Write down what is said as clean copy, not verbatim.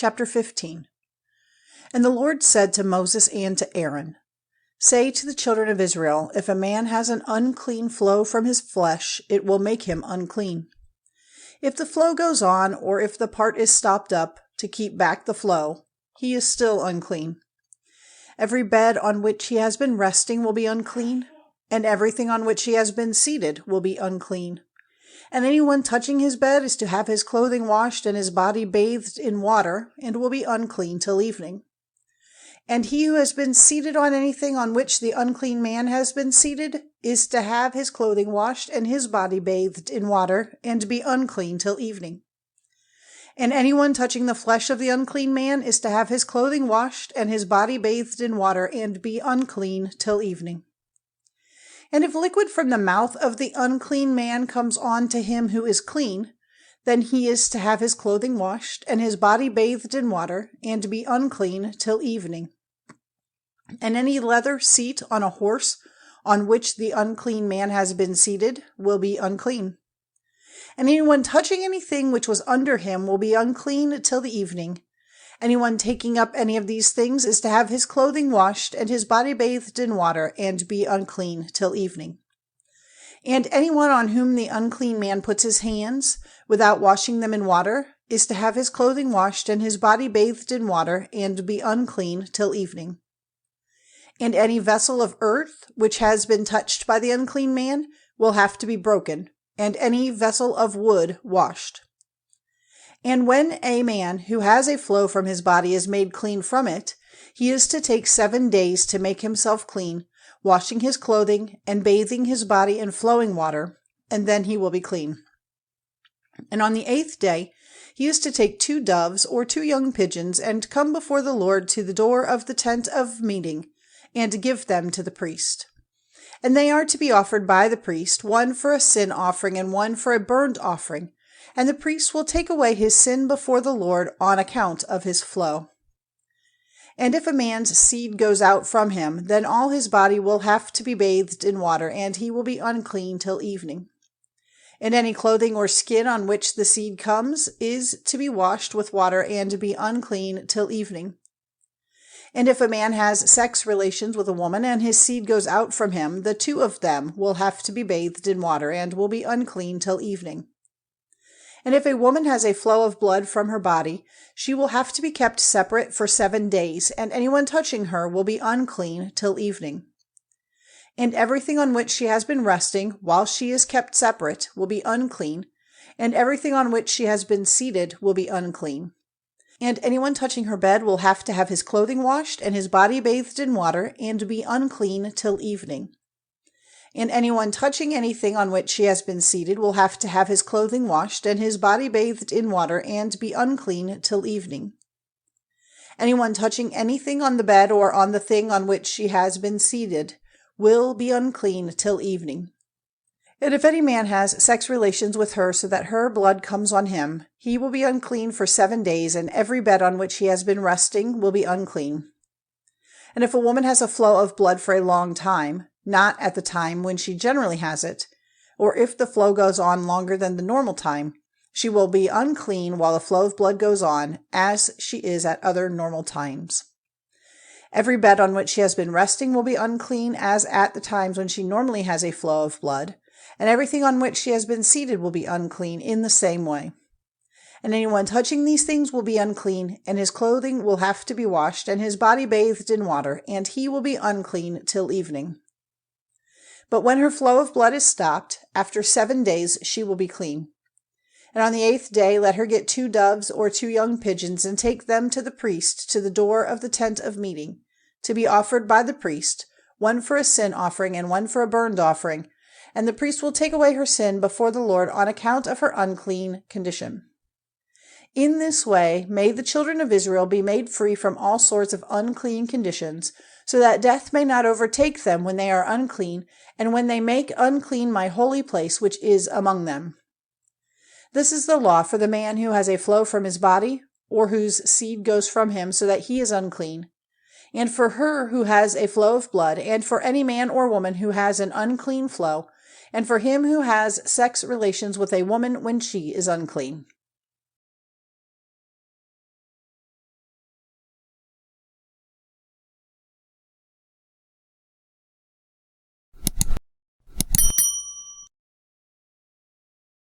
Chapter 15. And the Lord said to Moses and to Aaron, Say to the children of Israel, if a man has an unclean flow from his flesh, it will make him unclean. If the flow goes on, or if the part is stopped up to keep back the flow, he is still unclean. Every bed on which he has been resting will be unclean, and everything on which he has been seated will be unclean. And anyone touching his bed is to have his clothing washed and his body bathed in water, and will be unclean till evening. And he who has been seated on anything on which the unclean man has been seated is to have his clothing washed and his body bathed in water, and be unclean till evening. And anyone touching the flesh of the unclean man is to have his clothing washed and his body bathed in water, and be unclean till evening. And if liquid from the mouth of the unclean man comes on to him who is clean, then he is to have his clothing washed and his body bathed in water, and be unclean till evening. And any leather seat on a horse on which the unclean man has been seated will be unclean. And anyone touching anything which was under him will be unclean till the evening. Anyone taking up any of these things is to have his clothing washed and his body bathed in water, and be unclean till evening. And anyone on whom the unclean man puts his hands, without washing them in water, is to have his clothing washed and his body bathed in water, and be unclean till evening. And any vessel of earth which has been touched by the unclean man will have to be broken, and any vessel of wood washed. And when a man who has a flow from his body is made clean from it, he is to take 7 days to make himself clean, washing his clothing and bathing his body in flowing water, and then he will be clean. And on the 8th day he is to take 2 doves or 2 young pigeons, and come before the Lord to the door of the tent of meeting, and give them to the priest. And they are to be offered by the priest, one for a sin offering and one for a burnt offering, and the priest will take away his sin before the Lord on account of his flow. And if a man's seed goes out from him, then all his body will have to be bathed in water, and he will be unclean till evening. And any clothing or skin on which the seed comes is to be washed with water, and be unclean till evening. And if a man has sex relations with a woman, and his seed goes out from him, the 2 of them will have to be bathed in water, and will be unclean till evening. And if a woman has a flow of blood from her body, she will have to be kept separate for 7 days, and anyone touching her will be unclean till evening. And everything on which she has been resting, while she is kept separate, will be unclean, and everything on which she has been seated will be unclean. And anyone touching her bed will have to have his clothing washed and his body bathed in water, and be unclean till evening. And anyone touching anything on which she has been seated will have to have his clothing washed and his body bathed in water, and be unclean till evening. Anyone touching anything on the bed or on the thing on which she has been seated will be unclean till evening. And if any man has sex relations with her so that her blood comes on him, he will be unclean for 7 days, and every bed on which he has been resting will be unclean. And if a woman has a flow of blood for a long time, not at the time when she generally has it, or if the flow goes on longer than the normal time, she will be unclean while the flow of blood goes on, as she is at other normal times. Every bed on which she has been resting will be unclean, as at the times when she normally has a flow of blood, and everything on which she has been seated will be unclean in the same way. And anyone touching these things will be unclean, and his clothing will have to be washed, and his body bathed in water, and he will be unclean till evening. But when her flow of blood is stopped, after 7 days she will be clean. And on the 8th day let her get 2 doves or 2 young pigeons, and take them to the priest to the door of the tent of meeting, to be offered by the priest, one for a sin offering and one for a burnt offering, and the priest will take away her sin before the Lord on account of her unclean condition. In this way may the children of Israel be made free from all sorts of unclean conditions, so that death may not overtake them when they are unclean, and when they make unclean my holy place which is among them. This is the law for the man who has a flow from his body, or whose seed goes from him so that he is unclean, and for her who has a flow of blood, and for any man or woman who has an unclean flow, and for him who has sex relations with a woman when she is unclean.